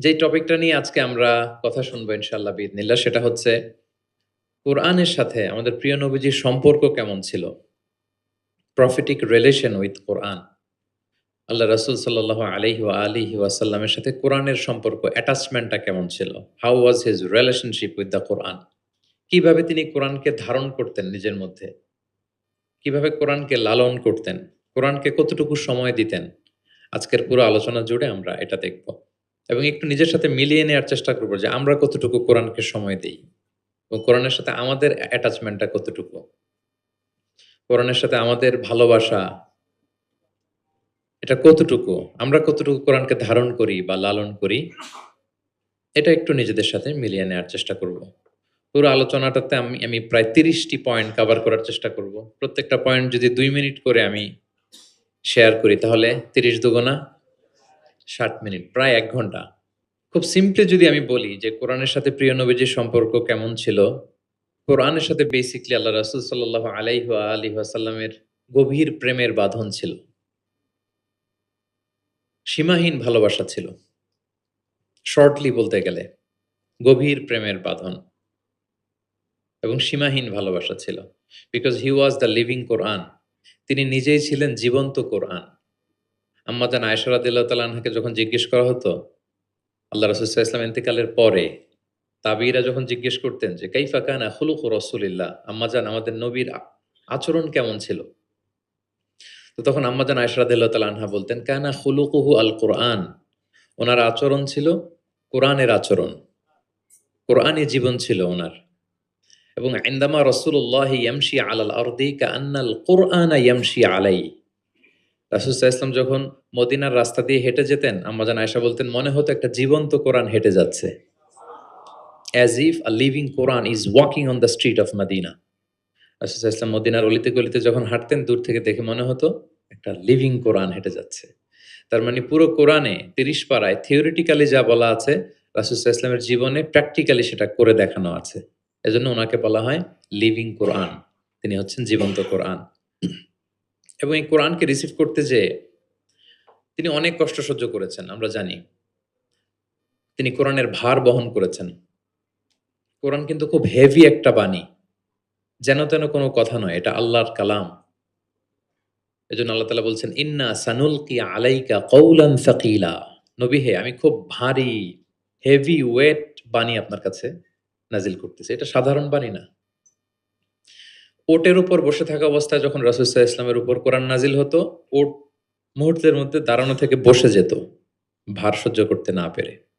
যেই টপিকটা নিয়ে আজকে আমরা কথা শুনবো ইনশাআল্লাহ বিইذনিল্লাহ সেটা হচ্ছে কোরআনের সাথে আমাদের প্রিয় নবীজির সম্পর্ক কেমন ছিল? প্রফেটিক রিলেশন উইথ কোরআন। আল্লাহ রাসূল সাল্লাল্লাহু আলাইহি ওয়া আলিহি ওয়াসাল্লামের সাথে কোরআনের সম্পর্ক অ্যাটাচমেন্টটা কেমন ছিল? How was his relationship with the Quran? কিভাবে তিনি কোরআনকে ধারণ করতেন নিজের মধ্যে? কিভাবে কোরআনকে লালন করতেন? কোরআনকে কতটুকু সময় দিতেন? আজকের পুরো আলোচনা জুড়ে আমরা এটা দেখব। এবং একটু নিজের সাথে মিলিয়ে নেয়ার চেষ্টা করব যে আমরা কতটুকু কোরআনকে সময় দেই এবং কোরআনের সাথে আমাদের অ্যাটাচমেন্টটা কতটুকু? কোরআনের সাথে আমাদের ভালোবাসা এটা কতটুকু? আমরা কতটুকু কোরআনকে ধারণ করি বা লালন করি? এটা একটু নিজেদের সাথে মিলিয়ে নেয়ার চেষ্টা করব। পুরো আলোচনাটাতে আমি আমি প্রায় ৩০ টি পয়েন্ট কভার করার চেষ্টা করব। প্রত্যেকটা পয়েন্ট যদি ২ মিনিট করে আমি শেয়ার করি তাহলে ৩০ দুগুণা ৬০ মিনিট, প্রায় ১ ঘন্টা। খুব সিম্পলি যদি আমি বলি যে কোরআনের সাথে প্রিয় নবীজির সম্পর্ক কেমন ছিল? কোরআনের সাথে বেসিক্যালি আল্লাহ রাসূল সাল্লাল্লাহু আলাইহি ওয়া আলিহি ওয়াসাল্লামের গভীর প্রেমের বাঁধন ছিল। সীমাহীন ভালোবাসা ছিল। শর্টলি বলতে গেলে গভীর প্রেমের বাঁধন এবং সীমাহীন ভালোবাসা ছিল। Because he was the living কোরআন। তিনি নিজেই ছিলেন জীবন্ত কোরআন। আম্মা জান আয়েশা রাদিয়াল্লাহু তাআলা আনহাকে যখন জিজ্ঞেস করা হতো আল্লাহ রাসূল সাল্লাল্লাহু আলাইহি ওয়াসাল্লাম ইন্তেকালের পরে তাবিঈরা যখন জিজ্ঞেস করতেন যে কাইফা কানা খুলুকু রাসূলিল্লাহ, আম্মাজান আমাদের নবীর আচরণ কেমন ছিল? তো তখন আম্মাজান আয়েশা রাদিয়াল্লাহু তাআলা আনহা বলতেন কানা খুলুকুহু আল কুরআন। উনার আচরণ ছিল কোরআনের আচরণ। কোরআনী জীবন ছিল উনার। এবং ইনদামা রাসূলুল্লাহি ইয়ামশি আলাল আরদি কাআন্নাল কুরআনা ইয়ামশি আলাইহি। রাসূল সাল্লাল্লাহু আলাইহি ওয়াসাল্লাম যখন মদিনার রাস্তা দিয়ে হেঁটে যেতেন আম্মাজান আয়েশা বলতেন মনে হতো একটা জীবন্ত কোরআন হেঁটে যাচ্ছে। As if a living Quran is walking on the street of Medina. রাসূল সাল্লাল্লাহু আলাইহি ওয়াসাল্লাম মদিনার অলিতে গলিতে যখন হাঁটতেন দূর থেকে দেখে মনে হতো একটা লিভিং কোরআন হেঁটে যাচ্ছে। তার মানে পুরো কোরআনে ৩০ পারায় থিওরিটিক্যালি যা বলা আছে রাসূল সাল্লাল্লাহু আলাইহি ওয়াসাল্লামের জীবনে প্র্যাকটিক্যালি সেটা করে দেখানো আছে। এজন্য উনাকে বলা হয় লিভিং কোরআন। তিনি হচ্ছেন জীবন্ত কোরআন। এবং এই কোরআনকে রিসিভ করতে যেয়ে তিনি অনেক কষ্ট সহ্য করেছেন আমরা জানি। তিনি কোরআনের ভার বহন করেছেন। কোরআন কিন্তু খুব হেভি একটা বাণী। যেন তেন কোনো কথা নয়, এটা আল্লাহর কালাম। এজন্য আল্লাহ তাআলা বলছেন, "ইন্না সানুলকি আলাইকা কওলান সাকিলা।" নবী হে, আমি খুব ভারী, হেভি ওয়েট বাণী আপনার কাছে নাজিল করতেছি। এটা সাধারণ বাণী না। ওটের উপর বসে থাকা অবস্থায় যখন রাসূল সাল্লাল্লাহু আলাইহি ওয়াসাল্লামের উপর কোরআন নাজিল হতো, ওট মুহূর্তের মধ্যে দাঁড়ানো থেকে বসে যেত, ভার সহ্য করতে না পেরে।